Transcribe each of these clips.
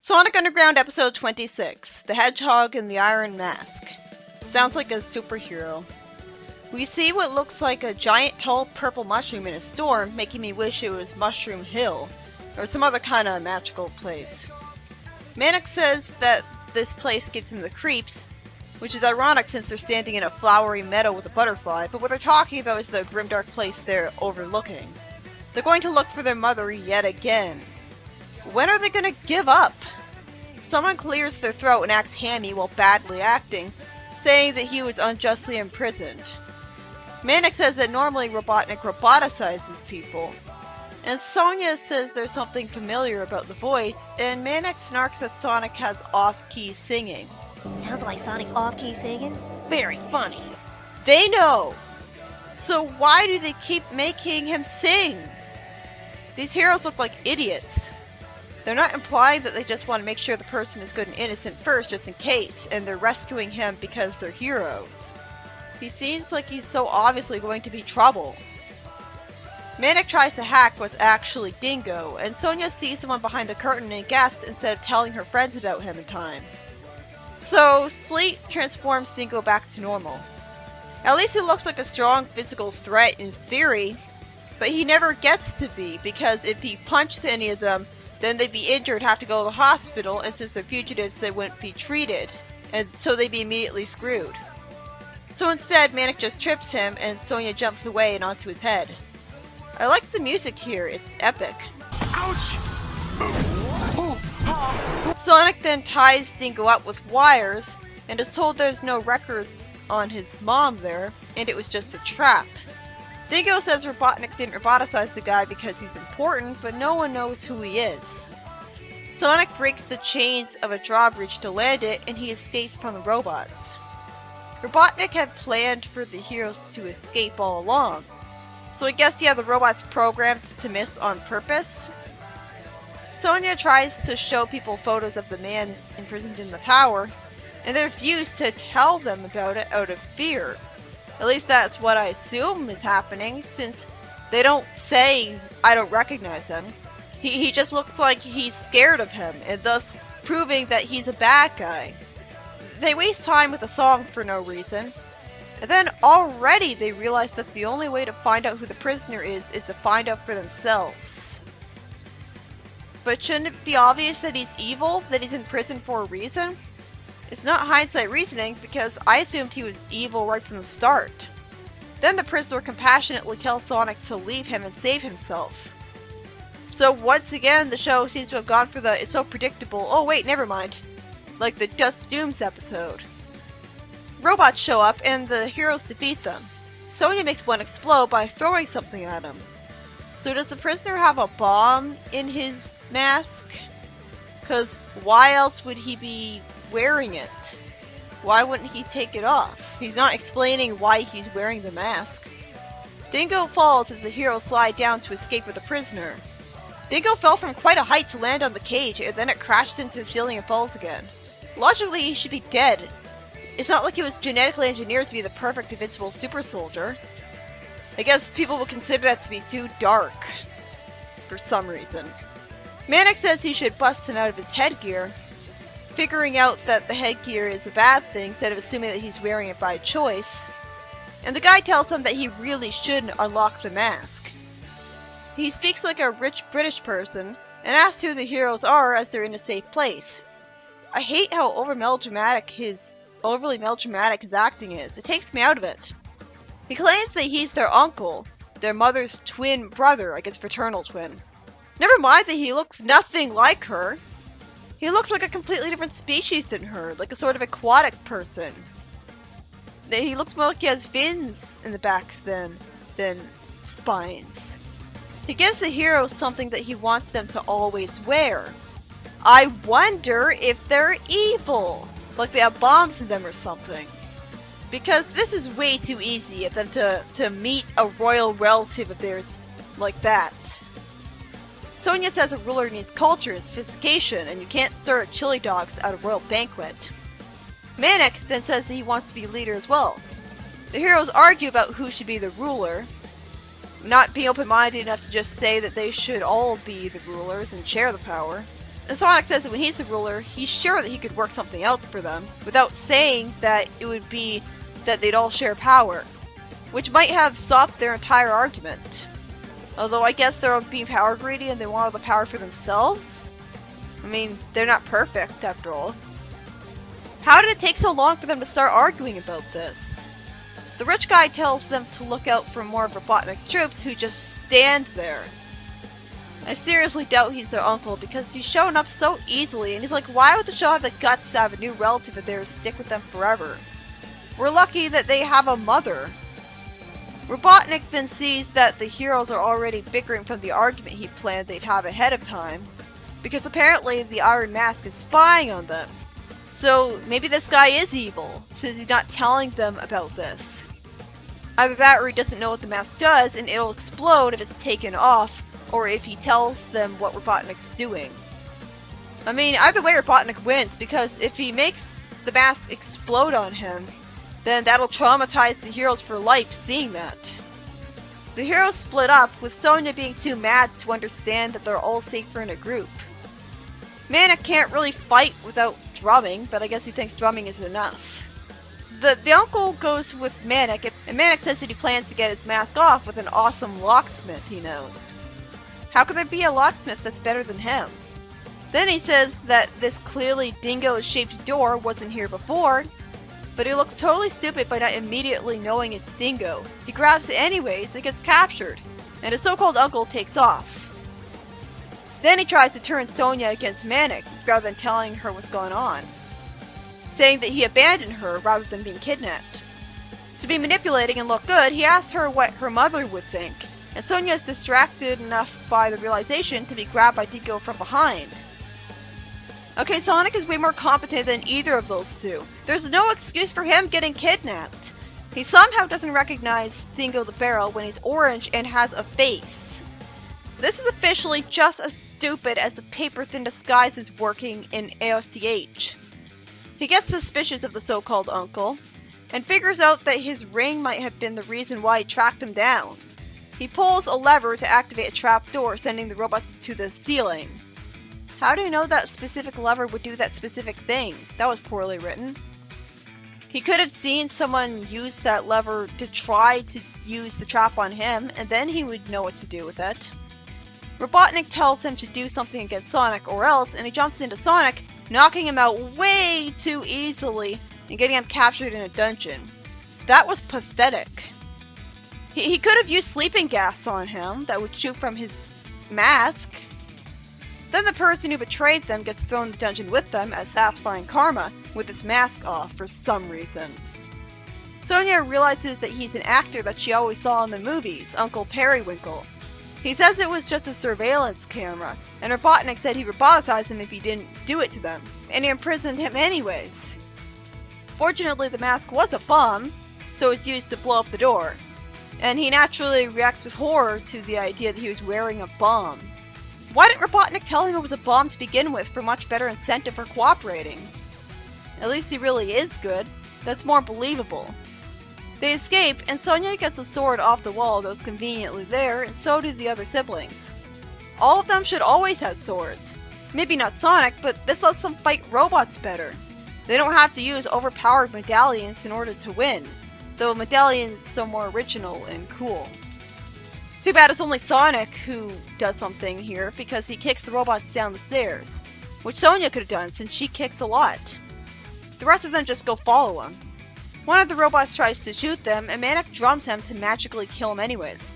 Sonic Underground episode 26, The Hedgehog and the Iron Mask. Sounds like a superhero. We see what looks like a giant tall purple mushroom in a storm, making me wish it was Mushroom Hill, or some other kind of magical place. Manic says that this place gives him the creeps, which is ironic since they're standing in a flowery meadow with a butterfly, but what they're talking about is the grimdark place they're overlooking. They're going to look for their mother yet again. When are they going to give up? Someone clears their throat and acts hammy while badly acting, saying that he was unjustly imprisoned. Manic says that normally Robotnik roboticizes people, and Sonia says there's something familiar about the voice, and Manic snarks that Sonic has off-key singing. Sounds like Sonic's off-key singing. Very funny. They know! So why do they keep making him sing? These heroes look like idiots. They're not implying that they just want to make sure the person is good and innocent first, just in case, and they're rescuing him because they're heroes. He seems like he's so obviously going to be trouble. Manic tries to hack what's actually Dingo, and Sonia sees someone behind the curtain and gasps instead of telling her friends about him in time. So, Sleet transforms Dingo back to normal. At least he looks like a strong physical threat in theory, but he never gets to be, because if he punched any of them, then they'd be injured, have to go to the hospital, and since they're fugitives, they wouldn't be treated, and so they'd be immediately screwed. So instead, Manic just trips him, and Sonia jumps away and onto his head. I like the music here, it's epic. Ouch! Sonic then ties Dingo up with wires, and is told there's no records on his mom there, and it was just a trap. Dingo says Robotnik didn't roboticize the guy because he's important, but no one knows who he is. Sonic breaks the chains of a drawbridge to land it, and he escapes from the robots. Robotnik had planned for the heroes to escape all along, so I guess he had the robots programmed to miss on purpose. Sonia tries to show people photos of the man imprisoned in the tower, and they refuse to tell them about it out of fear. At least that's what I assume is happening, since they don't say, I don't recognize him. He just looks like he's scared of him, and thus proving that he's a bad guy. They waste time with a song for no reason, and then already they realize that the only way to find out who the prisoner is to find out for themselves. But shouldn't it be obvious that he's evil, that he's in prison for a reason? It's not hindsight reasoning, because I assumed he was evil right from the start. Then the prisoner compassionately tells Sonic to leave him and save himself. So once again, the show seems to have gone for the it's so predictable, oh wait, never mind, like the Dust Dooms episode. Robots show up and the heroes defeat them. Sonia makes one explode by throwing something at him. So does the prisoner have a bomb in his mask? Because why else would he be wearing it? Why wouldn't he take it off? He's not explaining why he's wearing the mask. Dingo falls as the heroes slide down to escape with the prisoner. Dingo fell from quite a height to land on the cage, and then it crashed into the ceiling and falls again. Logically, he should be dead. It's not like he was genetically engineered to be the perfect invincible super soldier. I guess people would consider that to be too dark, for some reason. Manic says he should bust him out of his headgear, figuring out that the headgear is a bad thing instead of assuming that he's wearing it by choice. And the guy tells him that he really shouldn't unlock the mask. He speaks like a rich British person and asks who the heroes are as they're in a safe place. I hate how overly melodramatic his acting is. It takes me out of it. He claims that he's their uncle, their mother's twin brother, I guess fraternal twin. Never mind that he looks nothing like her. He looks like a completely different species than her, like a sort of aquatic person. He looks more like he has fins in the back than spines. He gives the heroes something that he wants them to always wear. I wonder if they're evil, like they have bombs in them or something. Because this is way too easy of them to meet a royal relative of theirs like that. Sonia says a ruler needs culture and sophistication, and you can't stir chili dogs at a royal banquet. Manic then says that he wants to be leader as well. The heroes argue about who should be the ruler, not being open-minded enough to just say that they should all be the rulers and share the power. And Sonic says that when he's the ruler, he's sure that he could work something out for them, without saying that it would be that they'd all share power, which might have stopped their entire argument. Although I guess they're being power greedy and they want all the power for themselves? I mean, they're not perfect, after all. How did it take so long for them to start arguing about this? The rich guy tells them to look out for more of Robotnik's troops who just stand there. I seriously doubt he's their uncle because he's shown up so easily, and he's like, why would the show have the guts to have a new relative of theirs stick with them forever? We're lucky that they have a mother. Robotnik then sees that the heroes are already bickering from the argument he planned they'd have ahead of time, because apparently the Iron Mask is spying on them. So maybe this guy is evil, since he's not telling them about this. Either that or he doesn't know what the mask does and it'll explode if it's taken off, or if he tells them what Robotnik's doing. I mean, either way Robotnik wins, because if he makes the mask explode on him, then that'll traumatize the heroes for life seeing that. The heroes split up, with Sonya being too mad to understand that they're all safer in a group. Manic can't really fight without drumming, but I guess he thinks drumming is enough. The uncle goes with Manic, and Manic says that he plans to get his mask off with an awesome locksmith he knows. How could there be a locksmith that's better than him? Then he says that this clearly dingo-shaped door wasn't here before, but he looks totally stupid by not immediately knowing it's Dingo. He grabs it anyways and gets captured, and his so-called uncle takes off. Then he tries to turn Sonya against Manic rather than telling her what's going on, saying that he abandoned her rather than being kidnapped. To be manipulating and look good, he asks her what her mother would think, and Sonya is distracted enough by the realization to be grabbed by Dingo from behind. Okay, Sonic is way more competent than either of those two. There's no excuse for him getting kidnapped. He somehow doesn't recognize Dingo the Barrel when he's orange and has a face. This is officially just as stupid as the paper-thin disguises working in AOCH. He gets suspicious of the so-called uncle, and figures out that his ring might have been the reason why he tracked him down. He pulls a lever to activate a trapdoor, sending the robots to the ceiling. How do you know that specific lever would do that specific thing? That was poorly written. He could have seen someone use that lever to try to use the trap on him, and then he would know what to do with it. Robotnik tells him to do something against Sonic or else, and he jumps into Sonic, knocking him out way too easily and getting him captured in a dungeon. That was pathetic. He could have used sleeping gas on him that would shoot from his mask. Then the person who betrayed them gets thrown in the dungeon with them as satisfying karma with his mask off for some reason. Sonya realizes that he's an actor that she always saw in the movies, Uncle Periwinkle. He says it was just a surveillance camera, and Robotnik said he roboticized him if he didn't do it to them, and he imprisoned him anyways. Fortunately, the mask was a bomb, so it's used to blow up the door, and he naturally reacts with horror to the idea that he was wearing a bomb. Why didn't Robotnik tell him it was a bomb to begin with for much better incentive for cooperating? At least he really is good. That's more believable. They escape, and Sonya gets a sword off the wall that was conveniently there, and so do the other siblings. All of them should always have swords. Maybe not Sonic, but this lets them fight robots better. They don't have to use overpowered medallions in order to win, though medallions are more original and cool. Too bad it's only Sonic who does something here, because he kicks the robots down the stairs, which Sonya could have done since she kicks a lot. The rest of them just go follow him. One of the robots tries to shoot them, and Manic drums him to magically kill him anyways.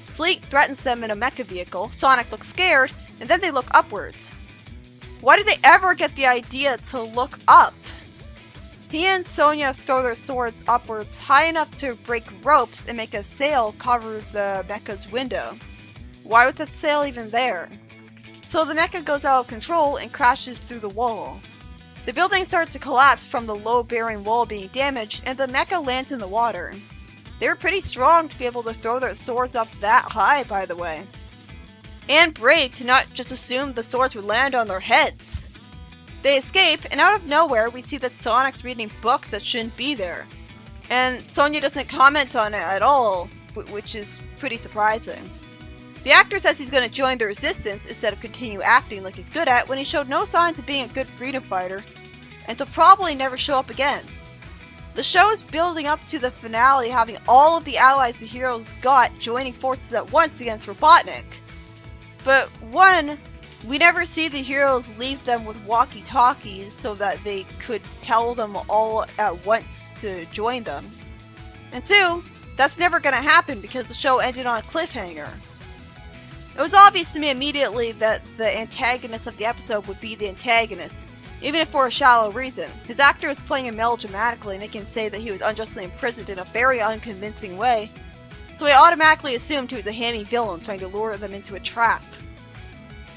Sleet threatens them in a mecha vehicle, Sonic looks scared, and then they look upwards. Why did they ever get the idea to look up? He and Sonya throw their swords upwards high enough to break ropes and make a sail cover the mecha's window. Why was that sail even there? So the mecha goes out of control and crashes through the wall. The building starts to collapse from the load-bearing wall being damaged, and the mecha lands in the water. They were pretty strong to be able to throw their swords up that high, by the way. And brave to not just assume the swords would land on their heads. They escape, and out of nowhere we see that Sonic's reading books that shouldn't be there. And Sonya doesn't comment on it at all, which is pretty surprising. The actor says he's going to join the resistance instead of continue acting like he's good at when he showed no signs of being a good freedom fighter, and to probably never show up again. The show is building up to the finale, having all of the allies the heroes got joining forces at once against Robotnik. But one, we never see the heroes leave them with walkie-talkies so that they could tell them all at once to join them. And two, that's never going to happen because the show ended on a cliffhanger. It was obvious to me immediately that the antagonist of the episode would be the antagonist, even if for a shallow reason. His actor was playing him melodramatically, making him say that he was unjustly imprisoned in a very unconvincing way, so I automatically assumed he was a hammy villain trying to lure them into a trap.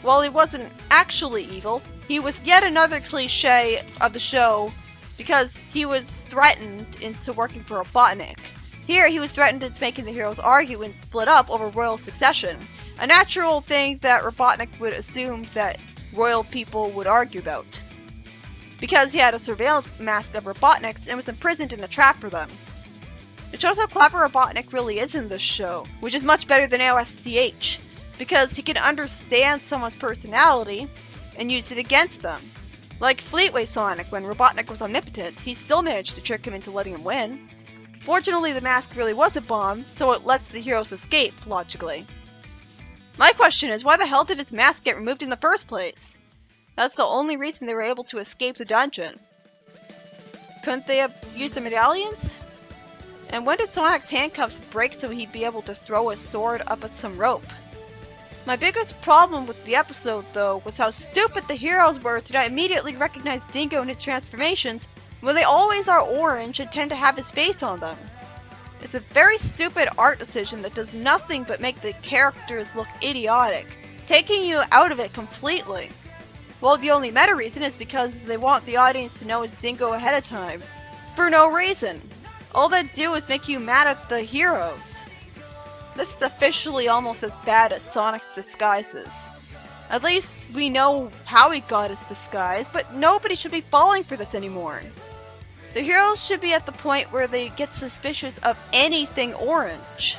While he wasn't actually evil, he was yet another cliche of the show because he was threatened into working for Robotnik. Here, he was threatened into making the heroes argue and split up over royal succession, a natural thing that Robotnik would assume that royal people would argue about, because he had a surveillance mask of Robotnik's and was imprisoned in a trap for them. It shows how clever Robotnik really is in this show, which is much better than OSCH, because he can understand someone's personality and use it against them. Like Fleetway Sonic, when Robotnik was omnipotent, he still managed to trick him into letting him win. Fortunately, the mask really was a bomb, so it lets the heroes escape, logically. My question is, why the hell did his mask get removed in the first place? That's the only reason they were able to escape the dungeon. Couldn't they have used the medallions? And when did Sonic's handcuffs break so he'd be able to throw his sword up at some rope? My biggest problem with the episode, though, was how stupid the heroes were to not immediately recognize Dingo and his transformations when they always are orange and tend to have his face on them. It's a very stupid art decision that does nothing but make the characters look idiotic, taking you out of it completely. Well, the only meta reason is because they want the audience to know it's Dingo ahead of time. For no reason. All they do is make you mad at the heroes. This is officially almost as bad as Sonic's disguises. At least we know how he got his disguise, but nobody should be falling for this anymore. The heroes should be at the point where they get suspicious of anything orange.